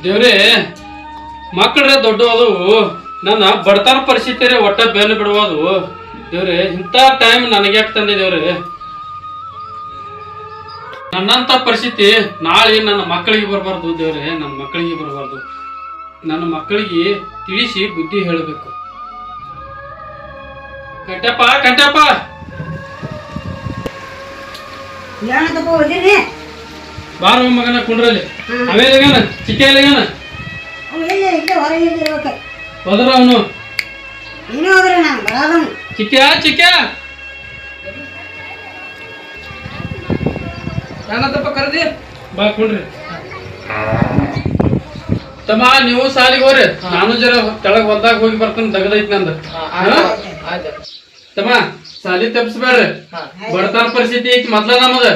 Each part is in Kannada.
ದೇವ್ರೇ ಮಕ್ಕಳ್ರೆ ದೊಡ್ಡವದು ನನ್ನ ಬಡತನ ಪರಿಸ್ಥಿತಿ ಒಟ್ಟ ಬೆನ್ನು ಬಿಡುವುದು ದೇವ್ರೆ. ಇಂಥ ಟೈಮ್ ನನಗೆ ಯಾಕೆ ತಂದೆ ದೇವ್ರೆ? ನನ್ನಂಥ ಪರಿಸ್ಥಿತಿ ನಾಳೆ ನನ್ನ ಮಕ್ಕಳಿಗೆ ಬರಬಾರ್ದು ದೇವ್ರೆ, ನನ್ನ ಮಕ್ಕಳಿಗೆ ಬರಬಾರ್ದು. ನನ್ನ ಮಕ್ಕಳಿಗೆ ತಿಳಿಸಿ ಬುದ್ಧಿ ಹೇಳಬೇಕು. ಕಂಟಪ್ಪ ಕಂಟಪ್ಪ ಬಾರ ಮಗನ ಕುಂಡ್ರಲ್ಲಿ. ಆಮೇಲೆ ಚಿಕ್ಕ ಎಲ್ಲಿಗನ ಹೋದ್ರ ಅವನು ಚಿಕ್ಕ ಚಿಕ್ಕ ಏನಂತಪ್ಪ ಕರೆದಿ? ಬಾ ಕುಂಡ್ರಿ. ತಮ್ಮ ನೀವು ಸಾಲಿಗೆ ಹೋಗ್ರಿ, ನಾನು ಜರ ಕೆಳಗ್ ಹೊಲ್ದಾಗ ಹೋಗಿ ಬರ್ತೇನೆ. ದಗದೈತಿ ನಂದು. ತಮ್ಮ ಸಾಲಿ ತಪ್ಪಿಸ್ಬೇಡ್ರಿ, ಬಡತನ ಪರಿಸ್ಥಿತಿ ಐತಿ ಮೊದ್ಲ ನಮ್ಮದ.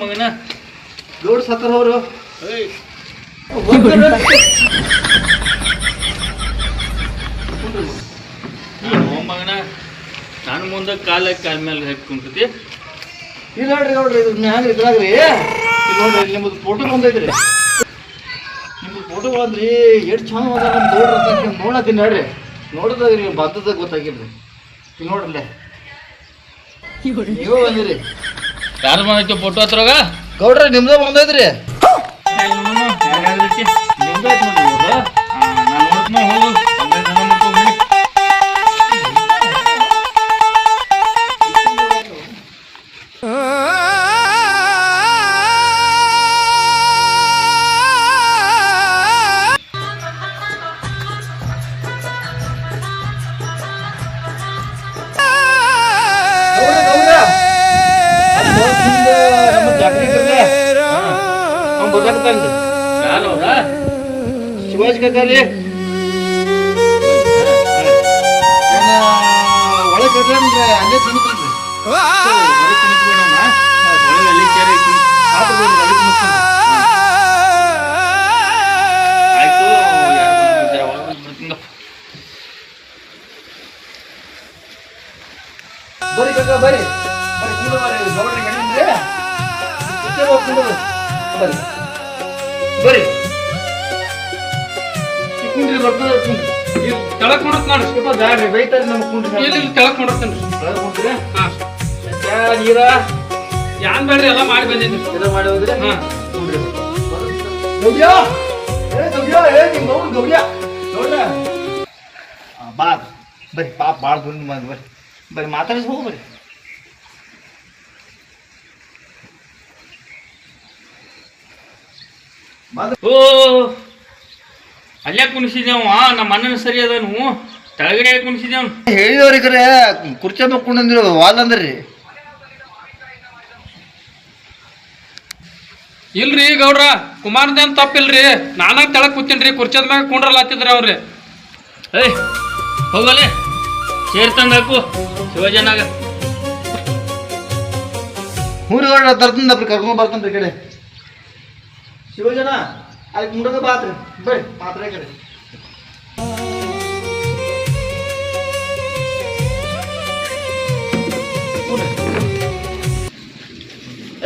ಮಗನ ಗೌಡ್ ಸತ್ತರ್ ಅವರು ಮಗನ ನಾನು ಮುಂದೆ ಕಾಲ ಮೇಲೆ ಹಾಕಿ ಇಲ್ಲ ನೋಡ್ರಿ ಗೌಡ್ರಿ, ಇದು ಮ್ಯಾಗ ಇದ್ರಾಗ್ರಿ ನೋಡ್ರಿ ನಿಮ್ಮದು ಫೋಟೋ ಬಂದೈತ್ರಿ. ನಿಮ್ಮದು ಫೋಟೋ ಬಂದ್ರಿ ಎಷ್ಟು ಚಂದ ಅದ ನಮ್ಮ ಗೌಡ್ರ ನೋಡತ್ತೀನಿ ನೋಡ್ರಿ. ನೋಡಿದ್ರಿ ಬದ್ದದ ಗೊತ್ತಾಗಿಲ್ರಿ. ಈಗ ನೋಡ್ರಲ್ಲೇ ನೀವು ಬಂದಿರಿ. ಯಾರು ಬಂದೈತಿ ಫೋಟೋ ಹತ್ರಗ? ಗೌಡ್ರ ನಿಮ್ದ ಬಂದೈತ್ರಿ. ಶಿವಾಜಿ ಕಾಕಾರಿ ಒಳಗೆ ಕರ್ರಿ ಅಲ್ಲೇ ತಿನ್ನಿದ್ರಿ. ಬರ್ರಿ ಕಾಕ ಬರ್ರಿ ಬರ್ರಿ ಕುಂಡು ಬರ್ರಿ ಗೌಡ್ರಿ ಗಣಿದ್ರಿ ಕುಂಡು ಬರ್ರಿ ಬರ್ರಿ ಕುಂಡ್ರಿ ಬರ್ತದ ಕುಂಡ್ರಿ ತೆಳಕ್ ಮಾಡತ್ ನೋಡ್ರಿ. ಸ್ವಲ್ಪ ಬ್ಯಾಡ್ರಿ ಬೈತಾರಿ ನಮ್ಗೆ ಕುಂಡ್ರಿ. ಇಲ್ಲಿ ತೆಳಕ್ ಮಾಡತ್ತೇನ್ರಿ. ಕುಂಡ್ರಿ ಹಾ ನೀರ ಯಾನ್ ಬೇಡ್ರಿ ಎಲ್ಲ ಮಾಡಿ ಬಂದಿದ್ರಿ. ಎಲ್ಲ ಮಾಡಿ ಹೋದ್ರಿ. ಹಾ ಕುಂಡ್ರಿ ಗೌಡ್ಯ ಗೌಡ್ಯ ನಿಮ್ ಗೌಡ್ ಗೌಡ್ಯ ನೋಡ್ರ ಬಾ ಬರ್ರಿ ಪಾಪ ಭಾಳ ದೂರ ಬರ್ರಿ ಬರ್ರಿ ಮಾತಾಡಿಸ್ ಹೋಗು ಬರ್ರಿ. ಓ ಅಲ್ಲೇ ಕುಣಿಸಿದೇವ ನಮ್ಮ ಅಣ್ಣನ ಸರಿ ಅದನು ತೆಳಗಡೆ ಕುಣಿಸಿದೇವ್. ಹೇಳಿದವ್ರಿ ಕರೆ ಕುರ್ಚಿ ಮಕ್ಕೊಂಡ್ರಿ ವಾಲ್ ಅಂದ್ರಿ. ಇಲ್ರಿ ಗೌಡ್ರ ಕುಮಾರದೇನ್ ತಪ್ಪಿಲ್ರಿ, ನಾನ ತೆಳಗ್ ಕೂತೀನ್ರಿ. ಕುರ್ಚದ ಮ್ಯಾಗ ಕುಂಡ್ರಲ್ಲ ಹತ್ತಿದ್ರಿ ಅವ್ರಿ. ಏಯ್ ಹೋಗಲೆ ಸೇರ್ ತಂದಾಕು ಶಿವಜನಾಗ. ಊರುಗಳ ತರ್ತಂದ್ರಿ ಕರ್ಕೊಂಡು ಬರ್ತನ್ರಿ ಈ ಕಡೆ ಶಿವಜನ ಅದಕ್ಕೆ ಮುಂಡೋಗ ಬಾತ್ರಿ ಬರ್ರಿ ಮಾತ್ರ ಈ ಕಡೆ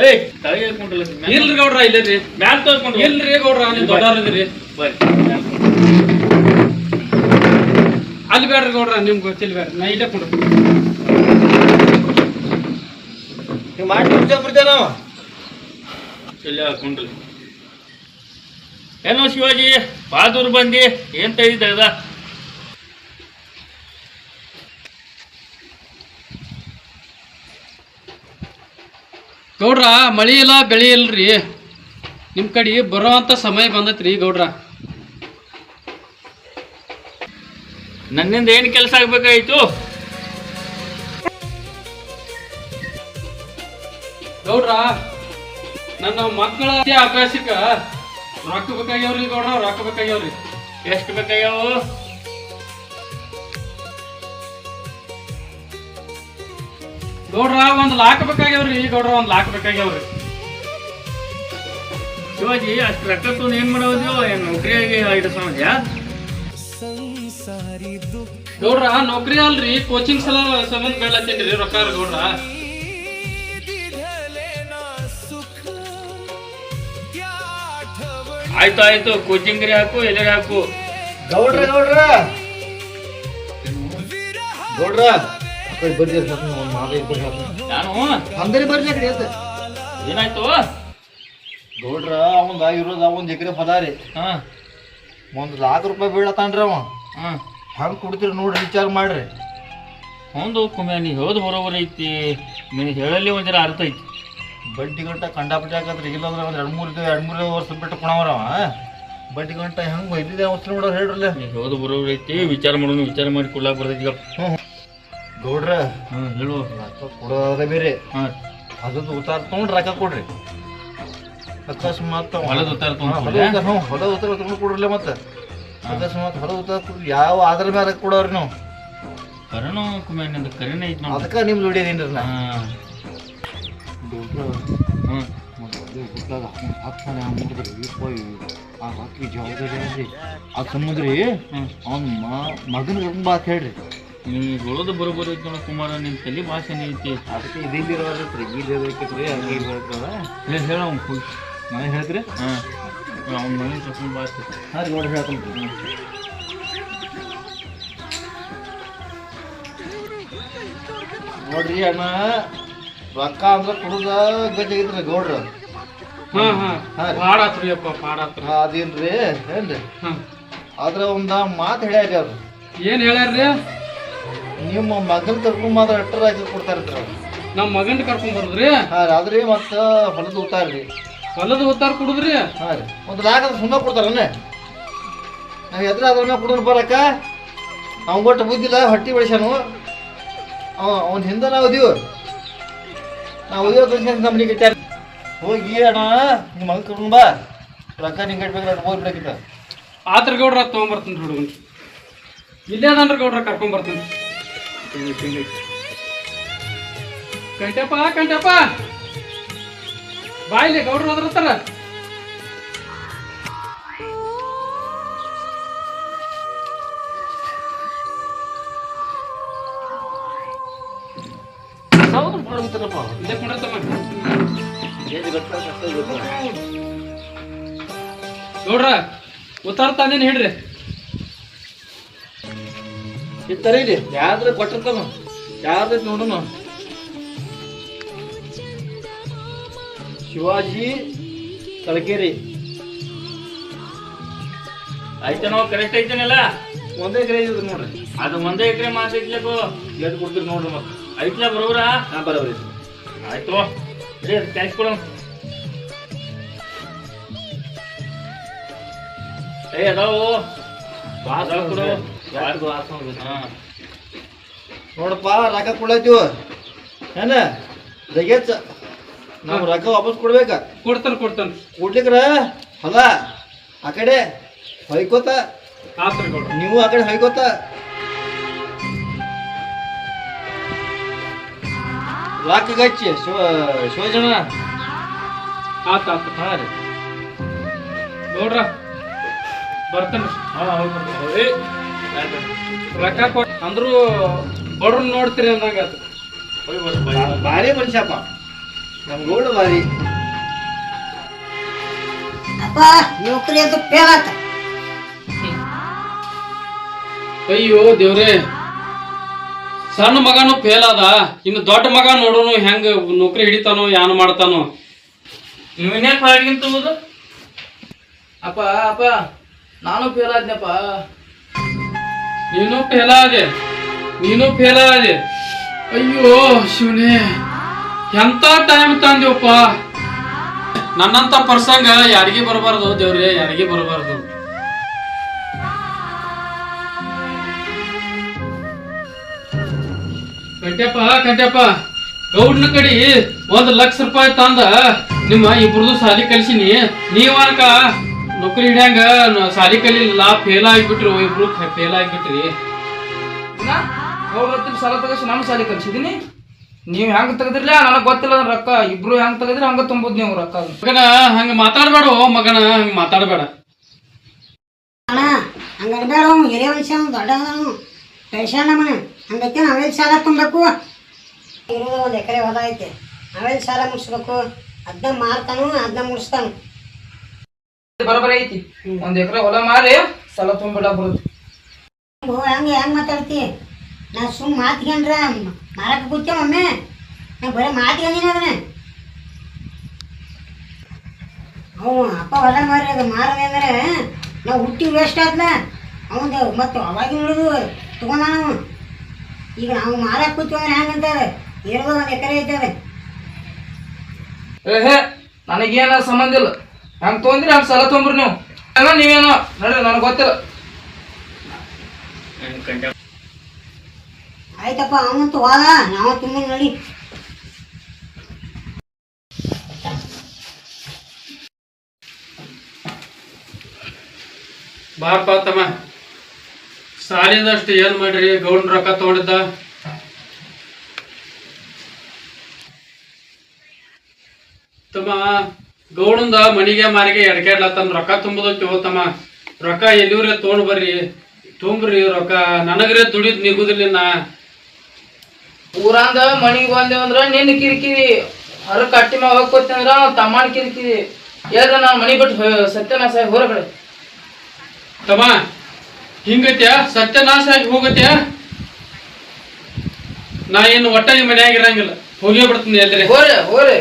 ಏಯ್ ತಲೆಗೆ ಹೇಳ್ಕೊಂಡ್ರಲ್ಲ ಇಲ್ರಿ ಗೌಡ್ರ ಇಲ್ಲೇ ರೀ ಮ್ಯಾಲ್ ತಗೊಂಡು ಇಲ್ರಿ ಗೌಡ್ರ ನೀವು ದೊಡ್ಡವ್ರದಿರಿ ಬರ್ರಿ ಅಲ್ಲಿ ಬೇಡ್ರಿ ಗೌಡ್ರ ನಿಮ್ಗೆ ಗೊತ್ತಿಲ್ಲ ಬೇಡ ನಾ ಇಲ್ಲೇ ಕೊಡು ನೀವು ಮಾಡಿ ಬಿಡ್ತೇವೆ ನಾವು ಎಲ್ಲ ಹಾಕೊಂಡ್ರಿ ಏನೋ ಶಿವಾಜಿ ಭಾಳ ದೂರ ಬಂದಿ ಏನ್ ತೆಗಿದ ಗೌಡ್ರ ಮಳಿ ಇಲ್ಲ ಬೆಳಿ ಇಲ್ರಿ ನಿಮ್ಮ ಕಡೆ ಬರೋವಂಥ ಸಮಯ ಬಂದೈತ್ರಿ ಗೌಡ್ರ ನನ್ನಿಂದ ಏನು ಕೆಲಸ ಆಗ್ಬೇಕಾಯ್ತು ಗೌಡ್ರ ನನ್ನ ಮಕ್ಕಳ ಅಭ್ಯಾಸಕ್ಕೆ ರೊಕ್ಕ ಬೇಕಾಗ್ಯಾವ್ರಿ ಗೌಡ್ರ ರೊಕ್ಕ ಬೇಕಾಗ್ಯಾವ್ರಿ ಎಷ್ಟು ಬೇಕಾಗ್ಯಾವು ಗೌಡ್ರ 1 ಲಾಖ ಬೇಕಾಗ್ಯಾವ್ರಿ ಗೌಡ್ರ 1 ಲಾಖ ಬೇಕಾಗ್ಯಾವ್ರಿ ಶಿವಾಜಿ ಅಷ್ಟು ರೊಕ್ಕ ತೊಗೊಂಡು ಏನ್ ಮಾಡೋದು ಏನು ನೌಕರಿಯಾಗಿ ಇಡಿಸೋದ್ಯಾ ಗೌಡ್ರ ನೌಕರಿ ಅಲ್ರಿ ಕೋಚಿಂಗ್ ಸಂಬಂಧ ಬೇಡತ್ತೀನ್ರಿ ರೊಕ್ಕ ಗೌಡ್ರ ಆಯ್ತು ಆಯ್ತು ಕೋಚಿಂಗ್ರಿ ಹಾಕು ಎಲ್ಲರಿ ಹಾಕು ಗೌಡ್ರ ಗೌಡ್ರ ಗೌಡ್ರ ಬರ್ರಿ ಒಂದು ಮಾತು ಬರ್ರಿ ನಾನು ಅಂದರಿ ಬರ್ರಿ ಆ ಕಡೆ ಅಂತ ಏನಾಯ್ತು ಗೌಡ್ರ ಅವಂದ ಇರೋದ 1 ಎಕರೆ ಹೊಲ ರೀ ಹಾ 1 ಲಾಖ ರೂಪಾಯಿ ಬೀಳತಾನ್ರಿ ಅವ ಹಾ ಹಂಗೆ ಕೊಡ್ತೀರಿ ನೋಡ್ರಿ ವಿಚಾರ ಮಾಡ್ರಿ ಹೌದು ಕುಮ್ಯ ನೀ ಹೇಳೋದು ಬರೋಬರ್ ಐತಿ ನೀನು ಹೇಳಲ್ಲಿ ಒಂದರ ಅರ್ಥ ಐತಿ ಬಡ್ಡಿ ಗಂಟ ಕಂಡಾಪಟ್ಟಿ ಆಗತ್ರಿ ಇಲ್ಲಂದ್ರೆ ಒಂದು 2-3 ವರ್ಷ ಬಿಟ್ಟು ಕೊಣವ್ರವ ಬಡ್ಡಿ ಗಂಟ ಹೆಂಗೆ ಒಯ್ದಿದೆ ಅವಸ್ಥೆ ನೋಡೋರು ಹೇಳ್ರಲ್ಲ ನೀ ಹೇಳೋದು ಬರೋಬರ್ ಐತಿ ವಿಚಾರ ಮಾಡೋನು ವಿಚಾರ ಮಾಡಿ ಕೊಡ್ಲಾಕ ಬರ್ತೈತಿ ಈಗ ಗೌಡ್ರ ಹೇಳು ರೊಕ್ಕ ಕೊಡೋದೇ ಬೇರೆ ಹಾಂ ಅದದ್ದು ಉತ್ತಾರ ತೊಗೊಂಡು ರೊಕ್ಕ ಕೊಡ್ರಿ ಅಕಸ್ಮಾತ್ ಹೊಲದ ಉತ್ತಾರ ಹೊಲದ ಉತ್ತಾರ ತೊಗೊಂಡು ಕೊಡ್ರಲ್ಲ ಮತ್ತೆ ಅಕಸ್ಮಾತ್ ಹೊಲದ ಉತ್ತಾರ ಕೊಡ್ರಿ ಯಾವ ಆಧಾರ ಮೇಲೆ ಕೊಡೋರಿ ನಾವು ಕರೆನೋ ಕುಮ್ಯ ನಿಂದು ಕರೆನೇ ಐತಿ ನೋಡಿ ಅದಕ್ಕೆ ನಿಮ್ದು ಹೊಡಿಯೋದೇನ್ರಿ ನಾ ಹಾಂ ಆ ರಾತ್ರಿ ಜವಾಬ್ದಾರಿ ಅಲ್ರಿ ಅದು ಸಮುದ್ರಿ ಅವ್ನ ಮಗನ ಕರ್ಕೊಂಡ್ ಬಾ ಅಂತ ಹೇಳ್ರಿ ನೀ ಹೇಳೋದು ಬರೋಬರ್ ಐತಿ ನೋಡ ಕುಮಾರ ನಿನ್ನ ತಲೆ ಭಾಷೆನೇ ಐತಿ ಅದಕ್ಕೆ ಇದಿರೋದ್ರಿ ಇಲ್ಲಬೇಕಿತ್ರಿ ಹಂಗೆ ಇರ್ಬೇಕಲ್ಲ ಹೇಳ ಅವ್ನು ಹೋಗಿ ನಾನು ಹೇಳ್ತೀರಿ ಹಾಂ ಅವ್ನ ಮನೆ ಕರ್ಕೊಂಡು ಭಾಷೆ ಹಾಂ ರೀ ನೋಡ್ರಿ ಹೇಳ್ತೀನಿ ನೋಡ್ರಿ ಅಣ್ಣ ರೊಕ್ಕ ಅಂದ್ರೆ ಕೊಡುದ ಗಜ್ಜಾಗಿದ್ರಿ ಗೌಡ್ರ ಹಾ ಹಾ ಪಾಡಾತ್ರಿ ಅಪ್ಪ ಪಾಡಾತ್ರಿ ಅದೇನ್ರಿ ಏನ್ರಿ ಹಾ ಆದ್ರ ಒಂದ ಮಾತು ಹೇಳ್ಯಾರಿ ಅವ್ರು ಏನ್ ಹೇಳ್ಯಾರ್ರಿ ನಿಮ್ಮ ಮಗನ್ ಕರ್ಕೊಂಡ್ ಮಾತ್ರ ಅಟ್ಟ ರಾಜ್ಯ ಕೊಡ್ತಾರಂತ್ರಿ ಅವ್ರು ನಮ್ಮ ಮಗನ್ ಕರ್ಕೊಂಡ್ ಬರುದ್ರಿ ಹಾಂ ರೀ ಆದ್ರಿ ಮತ್ತೆ ಹೊಲದ ಊತಾರ್ರಿ ಹೊಲದ ಉತ್ತಾರ ಕುಡುದ್ರಿ ಹಾಂ ರೀ 1 ಲಾಖ ಸುಮ್ಮನೆ ಕೊಡ್ತಾರನ್ನ ನಾವು ಎದ್ರ ಅದ್ರ ಮೇಲೆ ಕೊಡೋರು ಬರಕ್ಕ ಅವ್ನ ಕೊಟ್ಟು ಬುದ್ಧಿಲ್ಲ ಹೊಟ್ಟಿ ಬೆಳೆಸ್ಯಾನು ಅವ್ನ ಹಿಂದೆ ನಾವು ಇದೀವಿ ನಾವು ಉದ್ಯೋಗ ತೋರಿಸ್ಕೊಂಡು ನಮ್ಮ ಮನೆಗೆ ಇಟ್ಟಾರ ಹೋಗಿ ಅಣ್ಣ ನಿಮ್ಮ ಮಗ ಕರ್ಕೊಂಡು ಬಾ ರೊಕ್ಕ ನಿಂಗೆ ಕಟ್ಬೇಕು ಹೋಗ್ಬಿಡಕ್ಕಿಂತ ಆತ್ರ ಗೌಡ್ರ ತೊಗೊಂಬರ್ತೀನಿ ಹುಡುಗನ್ ಇಲ್ಲೇ ಅದನ್ರಿ ಗೌಡ್ರ ಕರ್ಕೊಂಡ್ ಬರ್ತೀನಿ ಕಂಟಪ್ಪ ಬಾಯಿಲಿ ಗೌಡ್ರು ಅದ್ರತ್ತಾರ ಇಲ್ಲೇ ಕೊಂಡತ್ತಮ್ಮ ಗೌಡ್ರ ಉತ್ತಾರ ತಂದೇನು ಹೇಳ್ರಿ ಇತ್ತರ ಇಲ್ಲಿ ಯಾವ್ದ್ರ ಕೊಟ್ಟಿರ್ತಾನ ಯಾವ್ದು ನೋಡೋಣ ಶಿವಾಜಿ ತಲಕೇರಿ ಆಯ್ತನೋ ಕರೆಕ್ಟ್ ಐತನಲ್ಲ 1 ಎಕರೆ ಇದೆ ನೋಡ್ರಿ ಅದು 1 ಎಕರೆ ಮಾತೈತ್ಲಕು ಎಷ್ಟು ಕೊಡ್ತೀರಿ ನೋಡ್ರಿ ಮತ್ತೆ ಐತ್ಲ ಬರೋಬ್ರ ಹಾಂ ಬರೋಬ್ರಿ ಆಯ್ತು ಕ್ಯಾಶ್ ಕೊಡು ಅದಾವು ಬಾಸ್ ಕೊಡು ಹಾಂ ನೋಡಪ್ಪ ರೊಕ್ಕ ಕೊಡ್ಲತ್ತೀವ ಏನ ಜಗೇಚ್ ನಾವು ರೊಕ್ಕ ವಾಪಸ್ ಕೊಡ್ಬೇಕ ಕೊಡ್ತಾನ ಕೊಡ್ಲಿಕ್ರ ಹೊಲ ಆ ಕಡೆ ಹೊಯ್ಕೋತ ಆತ್ರಿ ಗೌಡ್ರ ನೀವು ಆ ಕಡೆ ಹೊಯ್ಕೋತ ರೊಕ್ಕ ಗಚ್ಚಿ ಶಿವಜನ ಆತ ಆತ ಹಾಂ ರೀ ನೋಡ್ರ ಬರ್ತೇನೆ ಹಾಂ ಹೌದು ರೊಕ್ಕ ಕೊಟ್ಟು ಅಂದ್ರೂ ಬಡ್ರು ನೋಡ್ತೀರಿ ಅಂದಂಗ ಆತು ಭಾರಿ ಮನುಷ್ಯಪ್ಪ ನಮ್ಮ ಗೌಡ ಭಾರಿ ಅಪ್ಪ ನೌಕರಿ ಅಂತ ಫೇಲ್ ಆತ. ಅಯ್ಯೋ ದೇವ್ರೇ ಸಣ್ಣ ಮಗನು ಫೇಲ್ ಅದ ಇನ್ನು ದೊಡ್ಡ ಮಗ ನೋಡೋನು ಹೆಂಗ ನೌಕರಿ ಹಿಡಿತಾನೋ ಯಾನು ಮಾಡ್ತಾನೋ. ಇವನ್ಯಾಕೆ ಹೊರಗಿಂತ ತಗೋದು? ಅಪ್ಪ ಅಪ್ಪ ನಾನು ಫೇಲ್ ಆದ್ನಪ್ಪ. ನೀನು ಫೇಲ್ ಆದೆ ಅಯ್ಯೋ ಶಿವನೇ ಎಂತ ಟೈಮ್ ತಂದಿವಪ್ಪ. ನನ್ನಂತ ಪ್ರಸಂಗ ಯಾರಿಗೆ ಬರಬಾರ್ದು ದೇವ್ರೇ, ಯಾರಿಗೆ ಬರಬಾರ್ದು. ಕಂಟ್ಯಪ್ಪ ಗೌಡ್ನ ಕಡಿ 1,00,000 ರೂಪಾಯಿ ತಂದ ನಿಮ್ಮ ಇಬ್ರದು ಸಾಲಿ ಕಲ್ಸಿನಿ. ನೀವನಕ ನೌಕರಿ ಹಿಡ್ಯಾಂಗ ಸಾಲಿ ಕಲಿಲ್ಲ, ಫೇಲ್ ಆಗಿಬಿಟ್ರಿ. ಇಬ್ರು ಫೇಲ್ ಆಗಿಬಿಟ್ರಿ. ಅವ್ರ ಹತ್ರ ಸಾಲ ತಗಸಿ ನಮ್ಮ ಸಾಲಿ ಕಲ್ಸಿದೀನಿ. ನೀವು ಹೆಂಗ್ ತೆಗದಿರ್ಲ ನನಗೆ ಗೊತ್ತಿಲ್ಲ ರೊಕ್ಕ. ಇಬ್ರು ಹೆಂಗ್ ತೆಗದ್ರಿ ಹಂಗ ತುಂಬೋದು ನೀವು ರೊಕ್ಕ. ಮಗನ ಹಂಗ ಮಾತಾಡ್ಬೇಡ ಮಗನ, ಹಂಗ ಮಾತಾಡ್ಬೇಡ. ಅಣ್ಣ ಹಂಗಡ್ಬೇಡ, ಹಿರಿಯ ಮನುಷ್ಯ ದೊಡ್ಡ ಕಳ್ಸ್ಯಾನ ನಮ್ಮನ. ಹಂಗೈತೆ ನಾವೆಲ್ಲಿ ಸಾಲ ತುಂಬಬೇಕು? ಇರೋದು 1 ಎಕರೆ ಹೊಲ ಐತೆ, ನಾವೆಲ್ಲಿ ಸಾಲ ಮುಗಿಸ್ಬೇಕು? ಅದನ್ನ ಮಾರ್ತಾನು, ಅದನ್ನ ಮುಗಿಸ್ತಾನು. ಬರೋಬರಿ ಐತಿ. 1 ಎಕರೆ ಹೊಲ ಮಾರಿ ಸಾಲ ತುಂಬಿಡ ಬರುತ್ತೆ. ಹೆಂಗೆ ಮಾತಾಡ್ತಿ? ನಾ ಸುಮ್ಮ ಮಾತ್ಕೊಂಡ್ರೆ ಮಾರಕ್ಕೆ ಕೂತೇವ ಒಮ್ಮೆ. ನಾ ಬರೀ ಮಾತ್ಕೊಂಡಿನಿ ಅದನ್ನ. ಅವ ಅಪ್ಪ ಹೊಲ ಮಾರಿ ಅದು ಮಾರದೆ ಅಂದರೆ ನಾವು ಹುಟ್ಟಿ ವೇಸ್ಟ್ ಆದ್ಲ. ಅವಂದು ಮತ್ತು ಅವಾಗಿನ ಉಳಿದು ತಗೊಂಡ ನಾವು. ಈಗ ನಾವು ಮಾರಕ್ಕೆ ಕೂತೀವಿ ಅಂದ್ರೆ ಹೆಂಗಂತಾರೆ? ಇರೋದು 1 ಎಕರೆ ಐತದೆ. ಏಹೇ ನನಗೇನ ಸಂಬಂಧ ಇಲ್ಲ. ಹಂಗೆ ತೊಗೊಂಡ್ರಿ ಹಂಗೆ ಸಾಲ ತೊಗೊಂಬ್ರಿ ನೀವು. ನೀವೇನೋ ನೋಡ್ರಿ ನನಗೆ ಗೊತ್ತಿಲ್ಲ. ಆಯ್ತಪ್ಪ ಅವಂತೂ ಹೋದ, ನಾವು ತುಂಬ ನೋಡಿ. ಬಾಪ ತಮ್ಮ, ಸಾಲಿದಷ್ಟು ಏನ್ ಮಾಡ್ರಿ? ಗೌಡ್ನ ರೊಕ್ಕ ತಗೊಂಡಿದ್ದ. ತಮ್ಮ ಗೌಡಂದ ಮನಿಗೆ ಮಾರಿಗೆ ಎಡ್ಕಾಡ್ಲತ್ತನ. ರೊಕ್ಕ ತುಂಬುದಕ್ಕೆ ಹೋತಮ್ಮ. ರೊಕ್ಕ ಎಲ್ಲಿವ್ರೆ ತಗೊಂಡ್ ಬರ್ರಿ, ತುಂಬ್ರಿ ರೊಕ್ಕ. ನನಗ್ರೆ ದುಡಿದ್ ನಿಗುದಿಲ್ಲ. ಊರಂದ ಮನಿಗೆ ಬಂದೇವಂದ್ರ ನಿನ್ನ ಕಿರಿಕಿರಿ, ಹೊರ ಕಟ್ಟಿ ಮ್ಯಾಗ ಹೋಗ್ಕೋತಂದ್ರ ತಮ್ಮನ ಕಿರಿಕಿರಿ. ಹೇಳ್ದ ನಾನು ಮನಿ ಬಿಟ್ಟು ಸತ್ಯನಾಶ ಹೊರಗಡೆ. ತಮ್ಮ ಹಿಂಗತ್ಯ ಸತ್ಯನಾಶ ಆಗಿ ಹೋಗತ್ಯ. ನಾ ಏನು ಒಟ್ಟ ಈ ಮನ್ಯಾಗ ಇರಂಗಿಲ್ಲ, ಹೋಗೇ ಬಿಡ್ತೀನಿ ಎಲ್ರಿ. ಹೋರೆ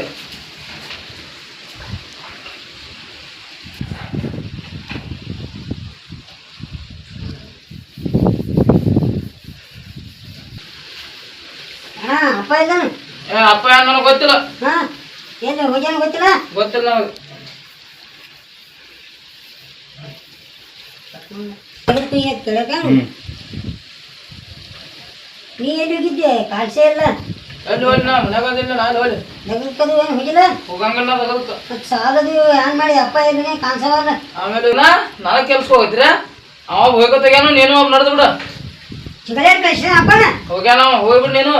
ಹಾಂ ಅಪ್ಪ ಇದ್ದಾನು. ಅಪ್ಪ ನನಗೆ ಗೊತ್ತಿಲ್ಲ. ಹಾಂ ಏನು ಹೋಗ್ಯಾನ ಗೊತ್ತಿಲ್ಲ. ಗೊತ್ತಿಲ್ಲ ನನಗೆ. ಕೇಳಕ ನೀ ಎಲ್ಲಿ ಹೋಗಿದ್ದೆ? ಕಾಡ್ಸೇ ಇಲ್ಲ. ಎಲ್ಲಿ ಹೋಗಿ ನಾ ಮನ್ಯಾಗ ಅದಿಲ್ಲ. ನಾನು ಹೋಗಿ ನಗಲ್ಕದು ಏನು ಹೋಗಿಲ್ಲ. ಹೋಗಂಗಿಲ್ಲ ತಗೋತ. ಮತ್ತು ಸಾಲದು ಹ್ಯಾಂಗ ಮಾಡಿ ಅಪ್ಪ ಎಲ್ಲಿಗೆ ಕಾಣಿಸವಲ್ಲ. ಆಮೇಲೆ ನನಗೆ ಕೆಲ್ಸ ಹೋಗಿದ್ರೆ ಅವ ಹೋಗೋತಾಗ್ಯಾನು, ನೀನು ಒಬ್ಬ ನಡೆದು ಬಿಡ. ಸಿಗರೇಟ್ ಕಳ್ಸಿ ಅಪ್ಪನ ಹೋಗ್ಯಾನ ಹೋಗ್ಬಿಡು ನೀನು.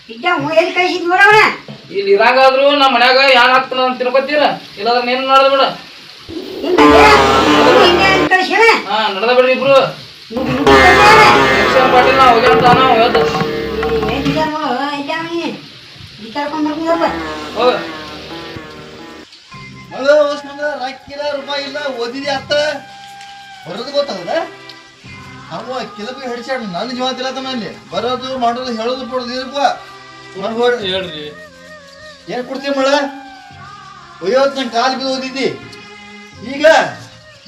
ಇದ್ದ ಎಲ್ಲಿ ಕಳ್ಸಿದ್ ನೋಡವಣ. ಇಲ್ಲಿ ಇರಾಗಾದ್ರು ನಮ್ಮ ಮನ್ಯಾಗ ಯಾರು ಹಾಕ್ತಾನ ಅಂತ ತಿಳ್ಕೊತೀರ. ಇಲ್ಲಾಂದ್ರೆ ನೀನು ನಡೆದು ಬಿಡ. ಕಳ್ಸಿಣ ಹಾ ನಡೆದ ಬಿಡ್ರಿ ಇಬ್ರು. ಪಾಟೀಲ್ ನಾ ಹೋಗ್ಯಾನ ತಾನ ಹೇಳ್ದ. ಹೋಗ ಮಗ ಓಸ್ಕೊಂಡ ರೊಕ್ಕಿಲ್ಲ, ರೂಪಾಯಿ ಇಲ್ಲ, ಓದಿದಿ ಅತ್ತ ಬರೋದು ಗೊತ್ತಾಗದ. ಅವ ಕೆಲವು ಹಿಡಿಸ್ಯಾಡ. ನನ್ನ ಜೀವ ತಿಳತನ ಅಲ್ಲಿ ಬರೋದು ಮಾಡೋದು ಹೇಳೋದು ಪಡೋದು ಇರಪ್ಪ. ಹೇಳ್ರಿ ಏನ್ ಕೊಡ್ತೀವಿ ಮಳ? ಒಯ್ಯೋತ್ ನಂಗೆ ಕಾಲು ಬಿದ್ದು ಓದಿದ್ದಿ. ಈಗ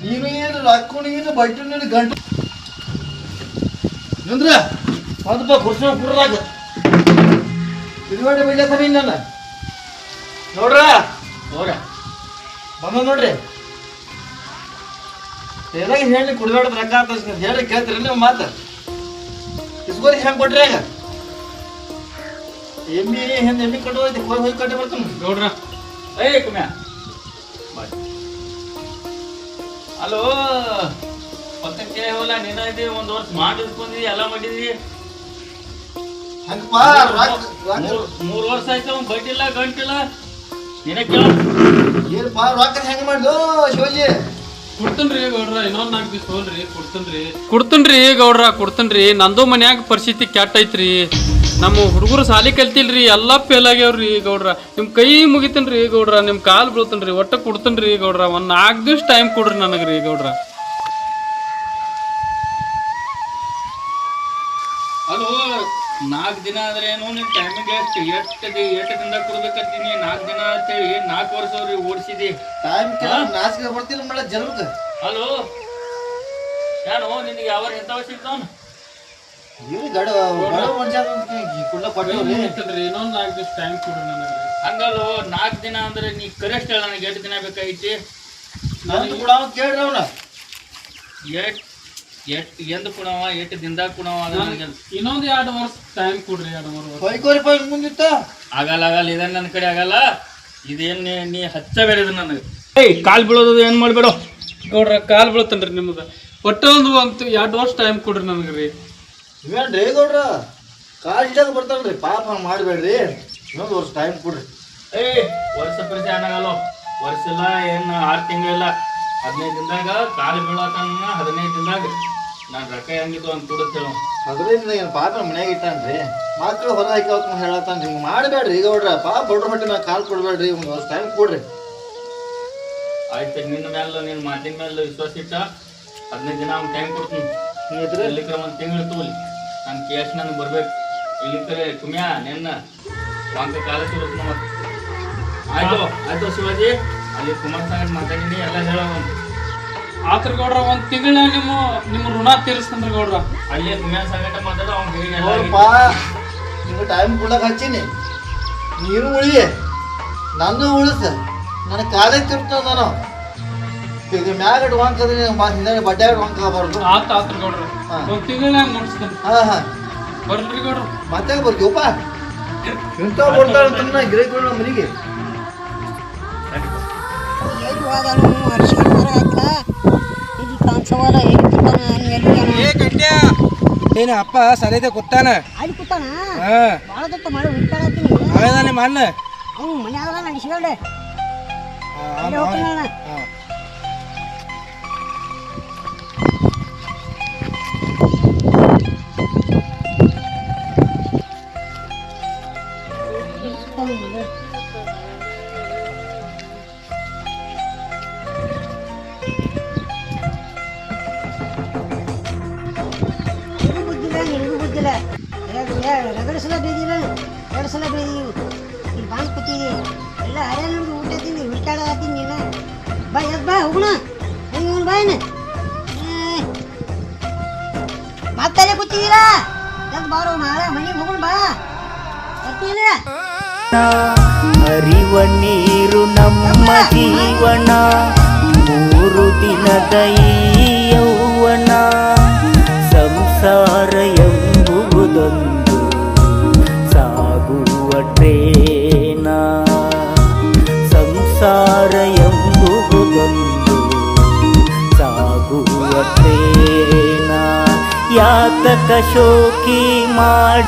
ನೀನು ಏನು ರೊಕ್ಕ ನೀನು ಬಟ್ಟೆ ನೀನು ಗಂಟು ನಿಂದ್ರ ಒಂದಪ್ಪ ಕುರ್ಸ ಕುಡ್ರಾಗ ಬಿಡುಗಡೆ ಬೆಳೆಯತಾನೆ ನನ್ನ ನೋಡ್ರ ಬಂದ ನೋಡ್ರಿ. ಏನಾಗ ಹೇಳಿ ಕುಡಿದಾಡೋದು ರೊಕ್ಕ ಅಂತ ಹೇಳ್ರಿ, ಕೇಳ್ತೀರಿ ನೀವು ಮಾತು? ಇಸ್ಕೋರಿ ಹೆಂಗೆ ಕೊಟ್ರಿ? ಆಗ ಎಮ್ಮಿ ಕಟ್ಟು ಹೋಯ್ತು, ಹೋಗಿ ಕಟ್ಟಿ ಬರ್ತಾನೆ ಗೌಡ್ರ. ಏ ಕುಮ್ಯಾ ಹಲೋ, ಪಕ್ಕಕ್ಕೆ ಹೋಗಲ್ಲ. ನೀನ ಇದ್ದೀವಿ 1 ವರ್ಷ ಮಾಡಿದ್ಕೊಂಡಿ ಎಲ್ಲ ಮಾಡಿದ್ವಿ. ಹಂಗಪ್ಪ ರೊಕ್ಕ 3 ವರ್ಷ ಆಯ್ತು ಅವ್ನು ಬಡ್ಡಿಲ್ಲ ಗಂಟಿಲ್ಲ ನೀನೇ ಕೇಳ ಏನಪ್ಪ ರೊಕ್ಕ ಹೆಂಗ್ ಮಾಡ್ದು ಶಿವಜಿ ಕೊಡ್ತನ್ರಿ ಗೌಡ್ರ ಇನ್ನೊಂದ್ 4 ದಿವಸ ಹೋಲ್ರಿ ಕೊಡ್ತನ್ರಿ ಗೌಡ್ರ ಕೊಡ್ತನ್ರಿ. ನಂದು ಮನ್ಯಾಗ ಪರಿಸ್ಥಿತಿ ಕೆಟ್ಟ ಐತ್ರಿ. ನಮ್ಮ ಹುಡುಗರು ಸಾಲಿ ಕಲ್ತಿಲ್ರಿ, ಎಲ್ಲಾ ಫೇಲ್ ಆಗ್ಯಾವ್ರಿ ಗೌಡ್ರ. ನಿಮ್ ಕೈ ಮುಗಿತನ್ರಿ ಗೌಡ್ರ, ನಿಮ್ ಕಾಲ್ ಬೀಳ್ತನ್ರಿ. ಒಟ್ಟ ಕೊಡ್ತನ್ರಿ ಗೌಡ್ರ. ಒಂದ್ 4 ದಿವಸ ಟೈಮ್ ಕೊಡ್ರಿ ನನಗ್ರಿ ಗೌಡ್ರ. ಅದು 4 ದಿನ ಆದ್ರೆ ಏನು ನಿನ್ ಟೈಮಿಗೆ ಎಷ್ಟು ದಿನ ಕೊಡ್ಬೇಕಂತೀನಿ. 4 ದಿನ ಅಂತೇಳಿ 4 ವರ್ಷ ಅವ್ರಿಗೆ ಓಡಿಸಿದಿ. ಟೈಮ್ ನಾಚಿಕೆ ಬರ್ತಿಲ್ಲ ಮಳ ಜನ್ಮಕ್ಕೆ. ಹಲೋ ಏನು ನಿನಗೆ ಯಾವ ಎಂತವ ಸಿಗ್ತಾವನು ಇವ್ರು ಗಡ ಮನುಷ್ಯ ಕುಳ್ಳ ಕೊಟ್ಟವ್ರಿ. ಇನ್ನೊಂದ್ 4 ದಿವಸ ಟೈಮ್ ಕೊಡ್ರಿ ನನಗ್ರಿ. ಹಂಗಲ್ಲೋ 4 ದಿನ ಅಂದ್ರೆ ನೀ ಕರೆಸ್ಟ್ ಹೇಳ ನನಗೆ 8 ದಿನ ಬೇಕಾಗಿತಿ. ನಾನು ಕೂಡ ಕೇಳ್ರಿ ಅವನ ಎಂದು ಕೊಡವ 8 ದಿನದಾಗ ಕೊಡವ. ಇನ್ನೊಂದ್ 2 ವರ್ಷ ಟೈಮ್ ಕೊಡ್ರಿ. 2-3 ವರ್ಷ ಹೊಯ್ಕೋರಿ ಪೈ ಮುಂದಿತ್ತ ಆಗಲ್ಲ ಇದನ್ನ ನನ್ನ ಕಡೆ ಆಗಲ್ಲ. ಇದೇನ್ ನೀ ಹಚ್ಚಬೇಡ ಇದು ನನಗೆ. ಕಾಲ್ ಬೀಳೋದು ಏನ್ ಮಾಡ್ಬೇಡ ಗೌಡ್ರ. ಕಾಲ್ ಬೀಳ್ತನ್ರಿ ನಿಮ್ದ. ಒಟ್ಟ ಒಂದು 2 ವರ್ಷ ಟೈಮ್ ಕೊಡ್ರಿ ನನಗ್ರಿ. ಇವೇನ್ರಿ ಗೌಡ್ರ ಕಾಲ್ ಇಟ್ಟಾಗ ಬರ್ತಾನ್ರಿ. ಪಾಪ ಮಾಡ್ಬೇಡ್ರಿ, ಇನ್ನೊಂದು ವರ್ಷ ಟೈಮ್ ಕೊಡ್ರಿ. ವರ್ಷ ಪರಿಚಯ ಏನಾಗಲ್ಲ. ವರ್ಷ ಇಲ್ಲ ಏನು 6 ತಿಂಗಳಿಲ್ಲ 15 ದಿನದಾಗ ಕಾಲು ಬೀಳತನ. 15 ದಿನದಾಗ ನಾನು ರೊಕ್ಕ ಹೆಂಗಿತ್ತು ಅಂತ ಕೊಡುತ್ತೇವೆ. ಅದರಿಂದ ಏನು ಪಾಪ ಮನ್ಯಾಗ ಇಟ್ಟಾನ್ರಿ. ಮಕ್ಳು ಹೊರ ಹಾಕಿ ಹೇಳತ್ತಾನ. ಹಿಂಗೆ ಮಾಡಬೇಡ್ರಿ ಗೌಡ್ರ. ಪಾಪ ಬಡ್ರ ಹೊಟ್ಟೆ ಮ್ಯಾಗ ಕಾಲ್ ಕೊಡ್ಬೇಡ್ರಿ. ಒಂದು ವರ್ಷ ಟೈಮ್ ಕೊಡ್ರಿ. ಆಯ್ತು ನಿನ್ನ ಮೇಲೆ ನಿನ್ನ ಮಾತಿನ ಮೇಲೆ ವಿಶ್ವಾಸ ಇಟ್ಟ 15 ದಿನ ಅವ್ನು ಟೈಮ್ ಕೊಡ್ತೀನಿ. ಇಲ್ಲಿಕ್ರೆ 1 ತಿಂಗಳು ತೋಲಿ ನನ್ನ ಕೇಸ್ ನನಗೆ ಬರ್ಬೇಕು. ಇಲ್ಲಿಕ್ರೆ ಕುಮ್ಯಾ ನಿನ್ನ ವಾಂಕ ಕಾಲ ಸಿಗುತ್ತೆ ಮತ್ತೆ. ಆಯ್ತು ಶಿವಾಜಿ, ಅಲ್ಲಿ ಕುಮಾರ್ ಸಂಗಟ್ ಮಾತಾಡಿನಿ ಎಲ್ಲ ಹೇಳೋ. ಆತ್ರ ಗೌಡ್ರ 1 ತಿಂಗಳ ನಿಮ್ಮ ಋಣ ತೀರಿಸ್ತನ್ರಿ ಗೌಡ್ರ. ಅಲ್ಲಿ ಕುಮ್ಯಾ ಸಂಗಟ ಮಾತಾಡೋ ಅವ್ನು ನೋಡಪ್ಪ, ನಿಮ್ಗೆ ಟೈಮ್ ಕೊಡಕ್ಕೆ ಹಚ್ಚೀನಿ. ನೀರು ಉಳಿ, ನಂದು ಉಳಿಸ. ನನಗೆ ಕಾಲೇಜ್ ತಿರ್ತಾವ. ನಾನು ಈಗ ಮ್ಯಾಗ ಇಟ್ಕೊಂಡ್ರೆ ಹಿಂದೆ ಬಡ್ಡೆ ಇಟ್ಕೊಂಡ್ಬಾರ್ದು. ಆತ್ರ ಗೌಡ್ರ 1 ತಿಂಗಳ ಮುಗಿಸ್ತೇನೆ. ಹಾಂ ಬರ್ರಿ ಗೌಡ್ರ. ಮತ್ತೆ ಬರ್ತೀವಪ್ಪ. ಇಂಥ ಬರ್ತಾಳ ಗಿರಗಳು ಮನೆಗೆ. ಎಲ್ಲಿ ಹೋದನು ವರ್ಷ ಬರಾಯ್ತಲ್ಲ ಇಲ್ಲಿ ಕಾಣಿಸವಲ್ಲ. ಏನ ಅಪ್ಪ ಸರಿದೆ ಕೂತಾನ. ಅಲ್ಲಿ ಕೂತಾನ. ಹಾಂ ಭಾಳ ದೊಡ್ಡ ಮಾಡಿ ಹುಡ್ಕಾಡತ್ತೀನಿ. ಅವೇದಾನೆ ಮಣ್ಣ ಅವ್ನು ಮನ್ಯಾಗ ನಡೆಸ್ಬೇಡ. ಹೋಗ್ತಾನ. ನಿನಗೂ ಬುದ್ಧಿಲ್ಲ. ರಗಡ ಸಲ ಬೀದಿಲ್ಲ, 2 ಸಲ ಬೀದಿವು. ಇಲ್ಲಿ ಬಂದು ಕೂತಿದ್ದೀವಿ ಎಲ್ಲ. ಅರೆ ನಮ್ಗೆ ಊಟ ತಿಂದು ಹುಡ್ಕಾಡತ್ತೀನಿ ನೀನು. ಬಾ ಎದ್ ಬಾ ಹೋಗೋಣ. ಇವನು ಬಾಯ್ನ ಮತ್ತೆ ಕೂತಿದ್ದೀರಾ? ಎದ್ ಬಾರೋ ಮಾರ ಮನೆಗೆ ಹೋಗೋಣ. ಬಾ ಬರ್ತೀರ. ಹರಿವ ನೀರು ನಮ್ಮ ಜೀವನ 3 ದಿನದ ಈ ಯೌವನ. ಸಂಸಾರ ಎಂಬುದೊಂದು ಸಾಗುವ ಟ್ರೇನ. ಸಂಸಾರ ಎಂಬುದೊಂದು ಸಾಗುವ ಟ್ರೇನ. ಯಾತಕ ಶೋಕಿ ಮಾಡಿ